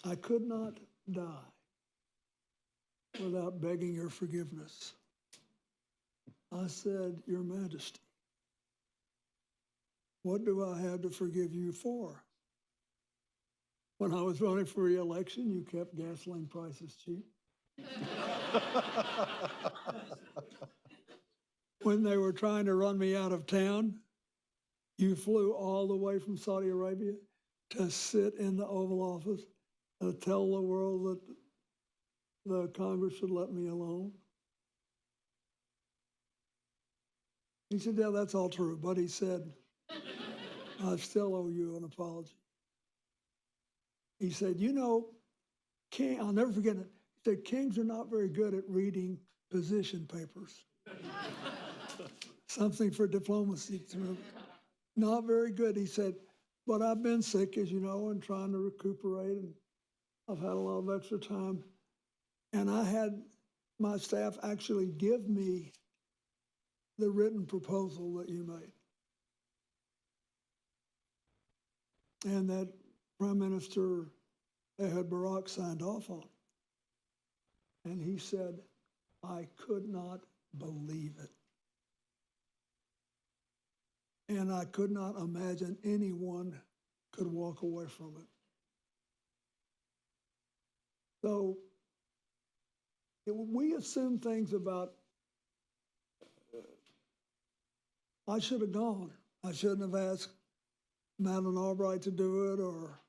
[SPEAKER 3] I could not die without begging your forgiveness. I said, Your Majesty, what do I have to forgive you for? When I was running for re-election, you kept gasoline prices cheap. When they were trying to run me out of town, you flew all the way from Saudi Arabia to sit in the Oval Office to tell the world that the Congress should let me alone. He said, yeah, that's all true. But he said, I still owe you an apology. He said, you know, I'll never forget it. He said, kings are not very good at reading position papers. Something for diplomacy. Not very good. He said, but I've been sick, as you know, and trying to recuperate, and I've had a lot of extra time. And I had my staff actually give me the written proposal that you made. And that Prime Minister Ehud Barak signed off on. And he said, I could not believe it. And I could not imagine anyone could walk away from it. So we assume things about, I should have gone. I shouldn't have asked Madeleine Albright to do it or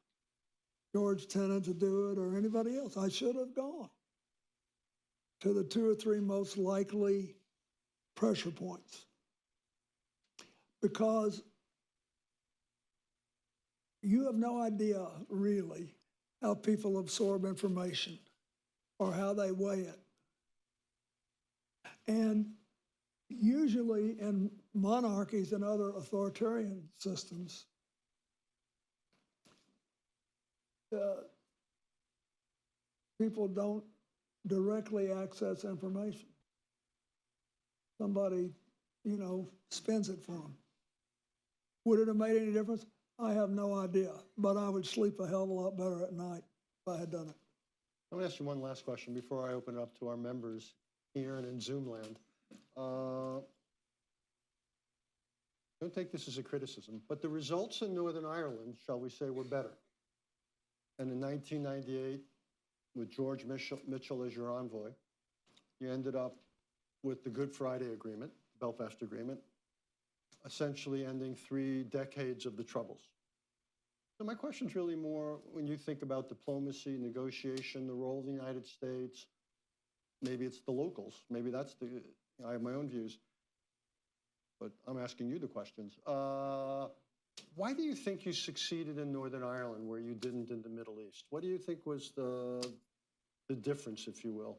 [SPEAKER 3] George Tenet to do it or anybody else. I should have gone to the 2 or 3 most likely pressure points. Because you have no idea, really, how people absorb information or how they weigh it. And usually in monarchies and other authoritarian systems, people don't directly access information. Somebody, spins it for them. Would it have made any difference? I have no idea, but I would sleep a hell of a lot better at night if I had done it.
[SPEAKER 4] I'm going to ask you one last question before I open it up to our members here and in Zoom land. Don't take this as a criticism, but the results in Northern Ireland, shall we say, were better. And in 1998, with George Mitchell as your envoy, you ended up with the Good Friday Agreement, Belfast Agreement, essentially ending 3 decades of the Troubles. So my question's really more when you think about diplomacy, negotiation, the role of the United States, maybe it's the locals, maybe that's I have my own views, but I'm asking you the questions. Why do you think you succeeded in Northern Ireland where you didn't in the Middle East? What do you think was the difference, if you will?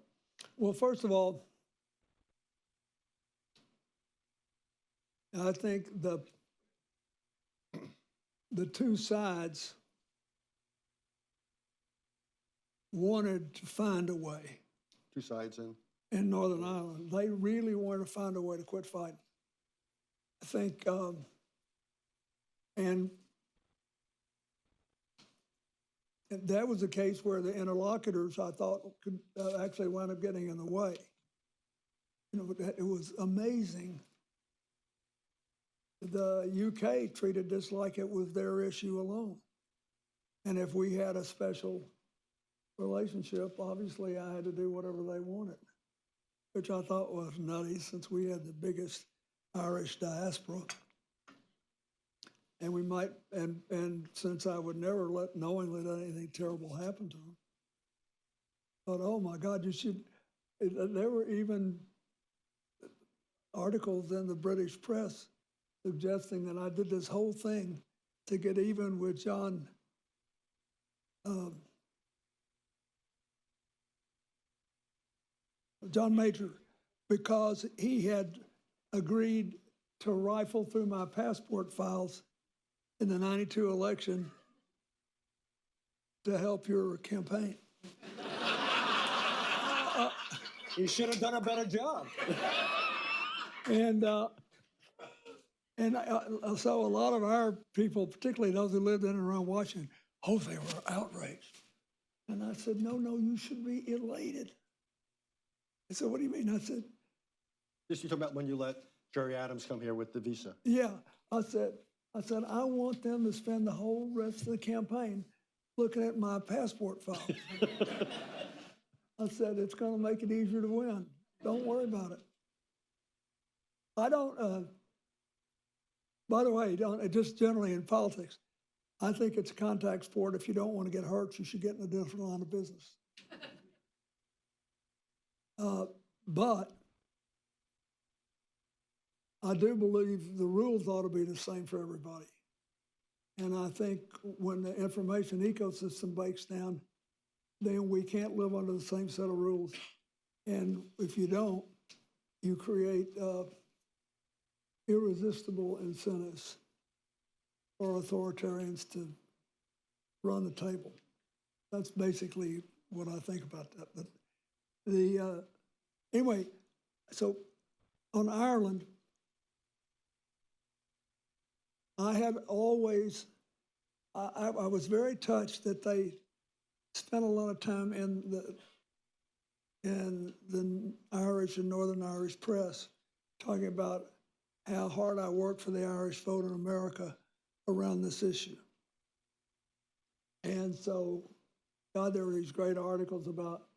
[SPEAKER 3] Well, first of all, I think the two sides wanted to find a way
[SPEAKER 4] Two sides in.
[SPEAKER 3] in Northern Ireland. They really wanted to find a way to quit fighting. I think, and that was a case where the interlocutors, I thought, could actually wind up getting in the way. You know, it was amazing. The UK treated this like it was their issue alone. And if we had a special relationship, obviously I had to do whatever they wanted, which I thought was nutty since we had the biggest Irish diaspora. And we might, and since I would never knowingly let anything terrible happen to them, but oh my God, you should, there were even articles in the British press suggesting that I did this whole thing to get even with John Major, because he had agreed to rifle through my passport files in the '92 election to help your campaign.
[SPEAKER 4] You should have done a better job.
[SPEAKER 3] And so a lot of our people, particularly those who lived in and around Washington, oh, they were outraged. And I said, no, you should be elated. They said, what do you mean? I said,
[SPEAKER 4] Just you talking about when you let Jerry Adams come here with the visa.
[SPEAKER 3] yeah. I said, I want them to spend the whole rest of the campaign looking at my passport files. I said, it's going to make it easier to win. Don't worry about it. I don't, by the way, just generally in politics, I think it's a contact sport. If you don't want to get hurt, you should get in a different line of business. But I do believe the rules ought to be the same for everybody. And I think when the information ecosystem breaks down, then we can't live under the same set of rules. And if you don't, you create irresistible incentives for authoritarians to run the table. That's basically what I think about that. But anyway, so on Ireland, I had always, I was very touched that they spent a lot of time in the Irish and Northern Irish press talking about how hard I worked for the Irish vote in America around this issue. And so, God, there were these great articles about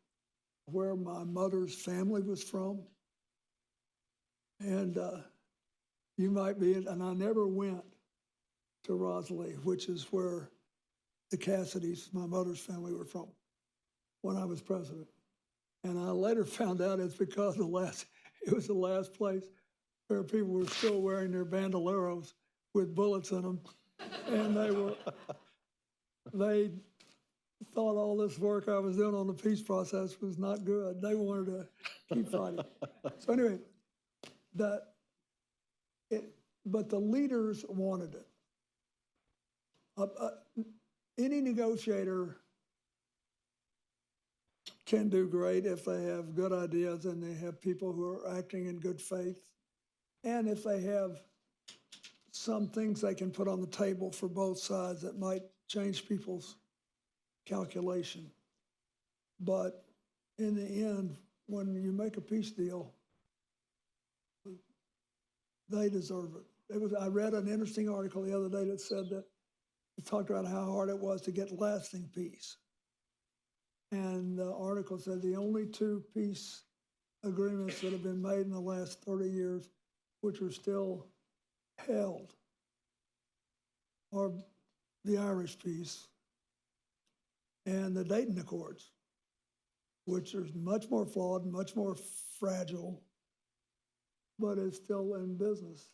[SPEAKER 3] where my mother's family was from. And you might be, and I never went to Rosalie, which is where the Cassidys, my mother's family, were from when I was president. And I later found out it's because it was the last place where people were still wearing their bandoleros with bullets in them. And they thought all this work I was doing on the peace process was not good. They wanted to keep fighting. So anyway, but the leaders wanted it. Any negotiator can do great if they have good ideas and they have people who are acting in good faith, and if they have some things they can put on the table for both sides that might change people's calculation. But in the end, when you make a peace deal, they deserve it. I read an interesting article the other day that said that it talked about how hard it was to get lasting peace. And the article said the only two peace agreements that have been made in the last 30 years, which are still held, are the Irish peace and the Dayton Accords, which are much more flawed, much more fragile, but is still in business.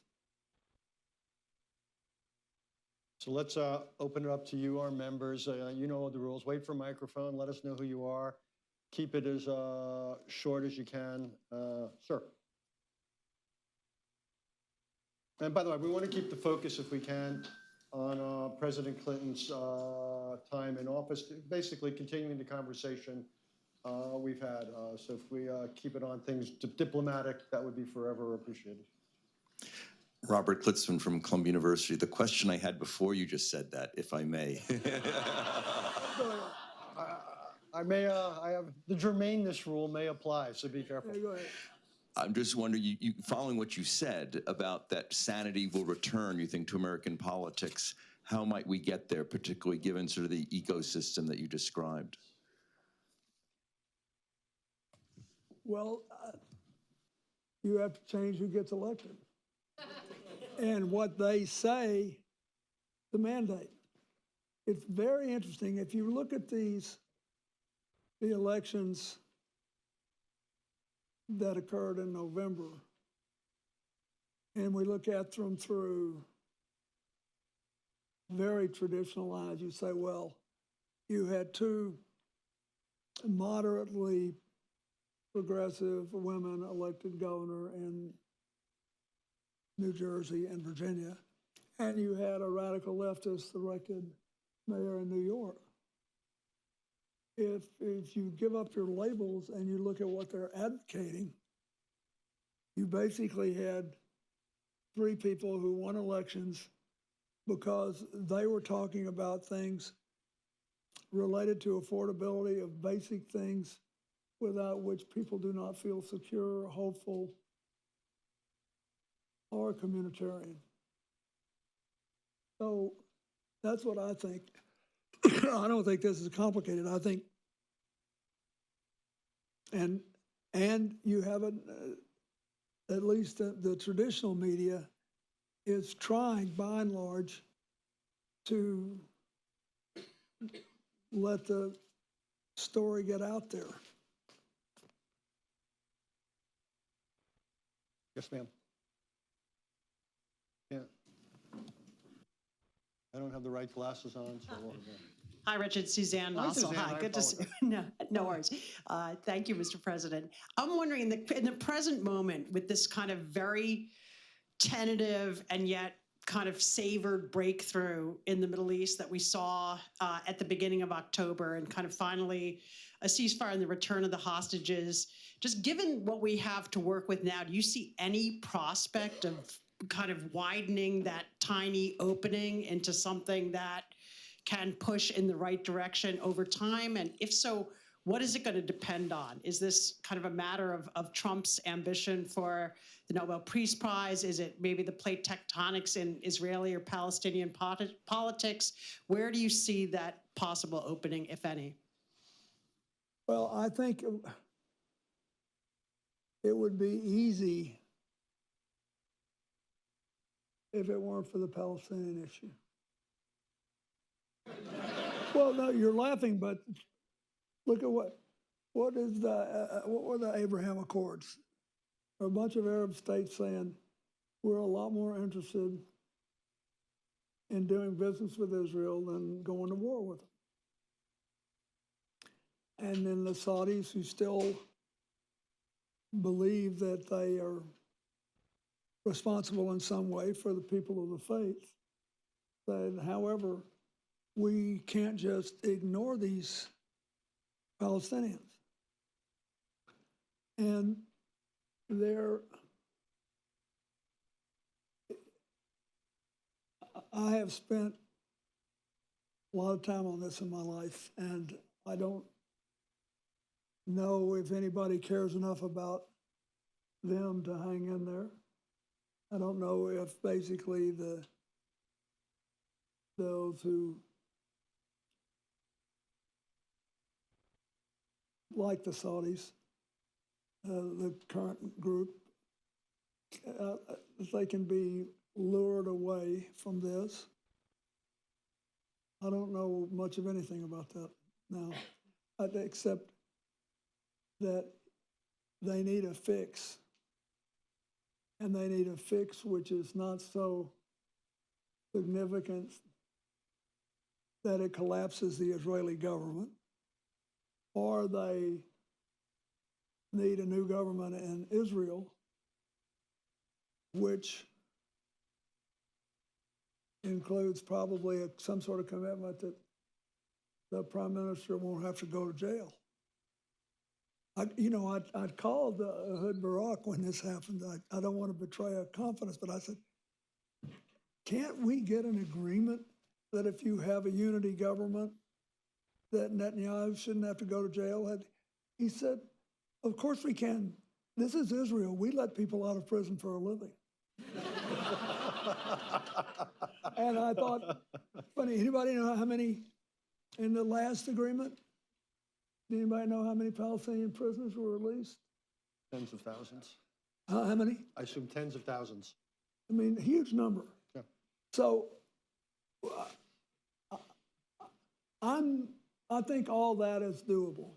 [SPEAKER 4] So let's open it up to you, our members. You know the rules. Wait for a microphone. Let us know who you are. Keep it as short as you can. Sir. And by the way, we want to keep the focus, if we can, on President Clinton's time in office, basically continuing the conversation we've had. So if we keep it on things diplomatic, that would be forever appreciated.
[SPEAKER 5] Robert Klitzman from Columbia University. The question I had before you just said that, if I may.
[SPEAKER 4] I have the germaneness rule may apply, so be careful.
[SPEAKER 3] Go ahead.
[SPEAKER 5] I'm just wondering, following what you said about that sanity will return, you think, to American politics, how might we get there, particularly given sort of the ecosystem that you described?
[SPEAKER 3] Well, you have to change who gets elected. And what they say, the mandate. It's very interesting. If you look at the elections that occurred in November, and we look at them through very traditional eyes, you say, well, you had two moderately progressive women elected governor in New Jersey and Virginia, and you had a radical leftist elected mayor in New York. If you give up your labels and you look at what they're advocating, you basically had three people who won elections because they were talking about things related to affordability of basic things without which people do not feel secure, hopeful, or communitarian. So that's what I think. I don't think this is complicated. I think, and you have at least the traditional media is trying, by and large, to let the story get out there.
[SPEAKER 4] Yes, ma'am. Yeah. I don't have the right glasses on, so.
[SPEAKER 6] Hi, Richard. Suzanne
[SPEAKER 4] Hi,
[SPEAKER 6] Nossel.
[SPEAKER 4] Suzanne.
[SPEAKER 6] Hi,
[SPEAKER 4] I
[SPEAKER 6] good to see you. No worries. Thank you, Mr. President. I'm wondering, in the present moment, with this kind of very tentative and yet kind of savored breakthrough in the Middle East that we saw at the beginning of October, and kind of finally a ceasefire and the return of the hostages, just given what we have to work with now, do you see any prospect of kind of widening that tiny opening into something that can push in the right direction over time? And if so, what is it going to depend on? Is this kind of a matter of Trump's ambition for the Nobel Peace Prize? Is it maybe the plate tectonics in Israeli or Palestinian politics? Where do you see that possible opening, if any?
[SPEAKER 3] Well, I think it would be easy if it weren't for the Palestinian issue. Well, no, you're laughing, but look at what were the Abraham Accords? A bunch of Arab states saying we're a lot more interested in doing business with Israel than going to war with them. And then the Saudis, who still believe that they are responsible in some way for the people of the faith, said, however, we can't just ignore these Palestinians. And I have spent a lot of time on this in my life, and I don't know if anybody cares enough about them to hang in there. I don't know if basically those who like the Saudis, the current group, they can be lured away from this. I don't know much of anything about that now, except that they need a fix. And they need a fix which is not so significant that it collapses the Israeli government, or they need a new government in Israel, which includes probably some sort of commitment that the prime minister won't have to go to jail. I'd called Hood Barak when this happened. I don't want to betray a confidence, but I said, can't we get an agreement that if you have a unity government, that Netanyahu shouldn't have to go to jail? He said, of course we can. This is Israel. We let people out of prison for a living. And I thought, funny, anybody know how many in the last agreement? Anybody know how many Palestinian prisoners were released?
[SPEAKER 4] Tens of thousands.
[SPEAKER 3] How many?
[SPEAKER 4] I assume tens of thousands.
[SPEAKER 3] I mean, a huge number.
[SPEAKER 4] Yeah.
[SPEAKER 3] So I think all that is doable.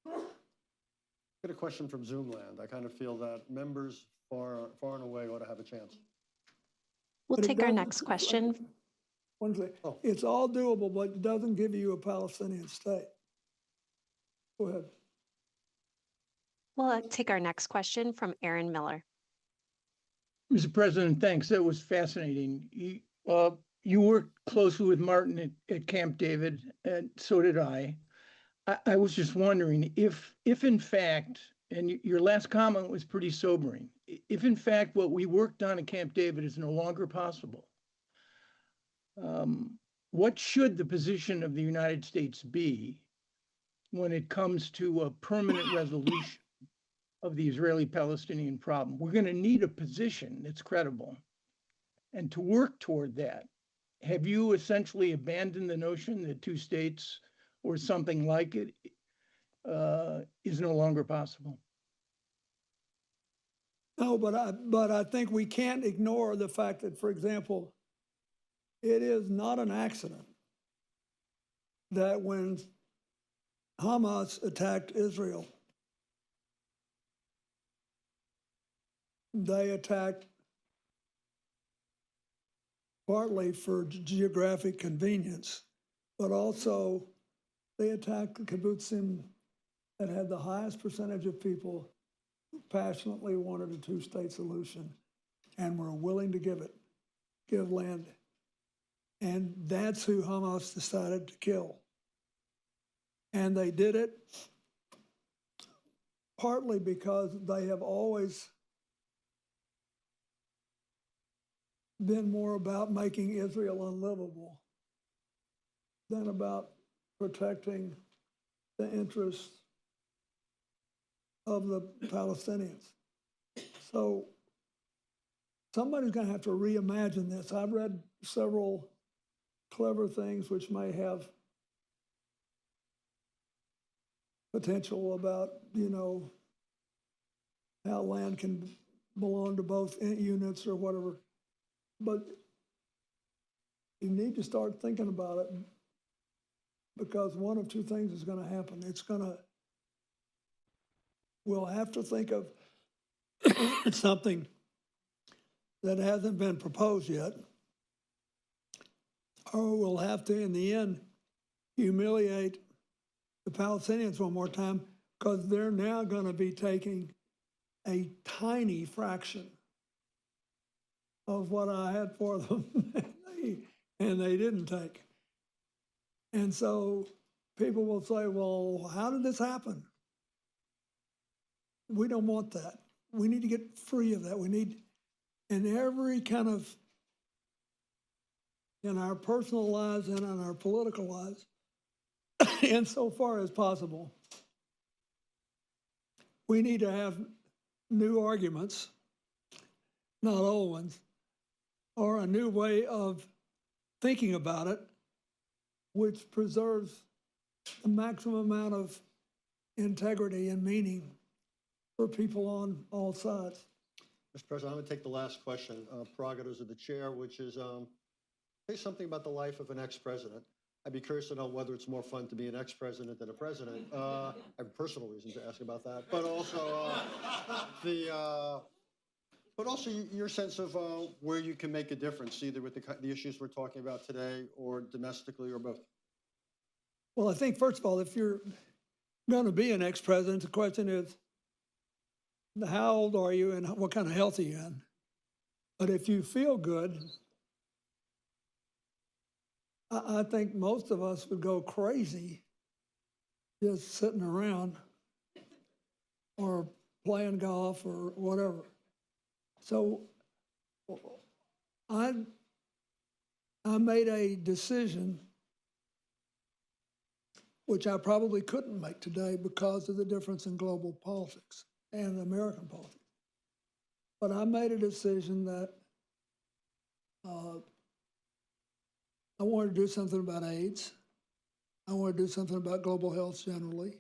[SPEAKER 4] Get a question from Zoomland. I kind of feel that members far and away ought to have a chance.
[SPEAKER 7] We'll
[SPEAKER 3] But it
[SPEAKER 7] take our
[SPEAKER 3] doesn't-
[SPEAKER 7] next question.
[SPEAKER 3] One thing,
[SPEAKER 4] Oh.
[SPEAKER 3] it's all doable, but it doesn't give you a Palestinian state. Go ahead.
[SPEAKER 7] We'll take our next question from Aaron Miller.
[SPEAKER 8] Mr. President, thanks. That was fascinating. You worked closely with Martin at Camp David, and so did I. I was just wondering if in fact, and your last comment was pretty sobering, if in fact what we worked on at Camp David is no longer possible, what should the position of the United States be when it comes to a permanent resolution of the Israeli-Palestinian problem? We're going to need a position that's credible. And to work toward that, have you essentially abandoned the notion that two states or something like it is no longer possible?
[SPEAKER 3] No, but I think we can't ignore the fact that, for example, it is not an accident that when Hamas attacked Israel, they attacked partly for geographic convenience, but also they attacked the kibbutzim that had the highest percentage of people who passionately wanted a two-state solution and were willing to give land. And that's who Hamas decided to kill. And they did it partly because they have always been more about making Israel unlivable than about protecting the interests of the Palestinians. So somebody's going to have to reimagine this. I've read several clever things which may have potential about, how land can belong to both units or whatever. But you need to start thinking about it, because one of two things is going to happen. We'll have to think of something that hasn't been proposed yet, or we'll have to, in the end, humiliate the Palestinians one more time, because they're now going to be taking a tiny fraction of what I had for them, and they didn't take. And so people will say, well, how did this happen? We don't want that. We need to get free of that. We need, in every kind of, in our personal lives and in our political lives, insofar as possible, we need to have new arguments, not old ones, or a new way of thinking about it, which preserves the maximum amount of integrity and meaning for people on all sides.
[SPEAKER 4] Mr. President, I'm going to take the last question, prerogatives of the chair, which is say something about the life of an ex-president. I'd be curious to know whether it's more fun to be an ex-president than a president. I have personal reasons to ask about that, but also your sense of where you can make a difference, either with the issues we're talking about today, or domestically, or both.
[SPEAKER 3] Well, I think, first of all, if you're going to be an ex-president, the question is, how old are you and what kind of health are you in? But if you feel good, I think most of us would go crazy just sitting around or playing golf or whatever. So I made a decision which I probably couldn't make today because of the difference in global politics and American politics. But I made a decision that I wanted to do something about AIDS. I wanted to do something about global health generally.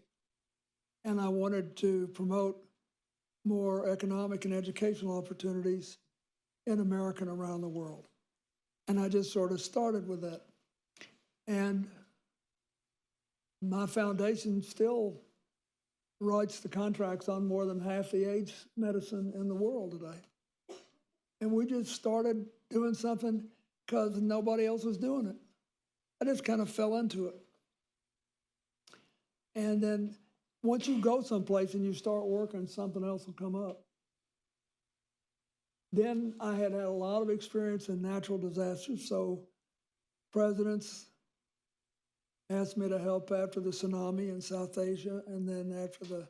[SPEAKER 3] And I wanted to promote more economic and educational opportunities in America and around the world. And I just sort of started with that. And my foundation still writes the contracts on more than half the AIDS medicine in the world today. And we just started doing something because nobody else was doing it. I just kind of fell into it. And then once you go someplace and you start working, something else will come up. Then I had a lot of experience in natural disasters, so presidents asked me to help after the tsunami in South Asia and then after the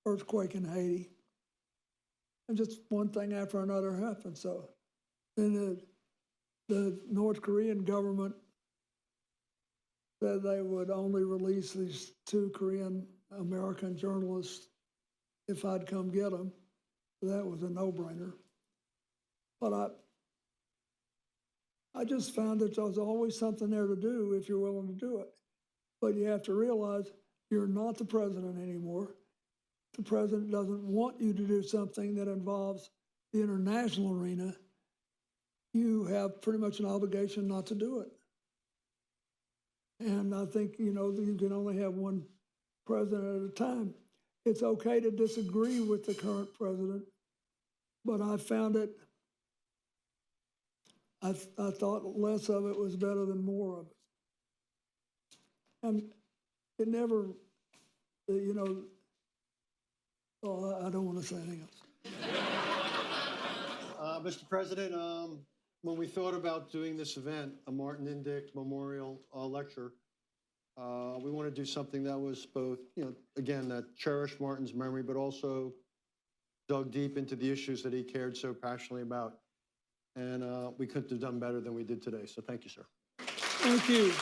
[SPEAKER 3] earthquake in Haiti. And just one thing after another happened. So then the North Korean government said they would only release these 2 Korean American journalists if I'd come get them. That was a no-brainer. But I just found that there was always something there to do if you're willing to do it. But you have to realize you're not the president anymore. The president doesn't want you to do something that involves the international arena. You have pretty much an obligation not to do it. And I think, you know, you can only have one president at a time. It's okay to disagree with the current president, but I found it, I thought less of it was better than more of it. And it never, you know, oh, I don't want to say anything else.
[SPEAKER 4] Mr. President, when we thought about doing this event, a Martin Indyk Memorial Lecture, we want to do something that was both, you know, again, that cherished Martin's memory, but also dug deep into the issues that he cared so passionately about. And we couldn't have done better than we did today. So thank you, sir.
[SPEAKER 3] Thank you.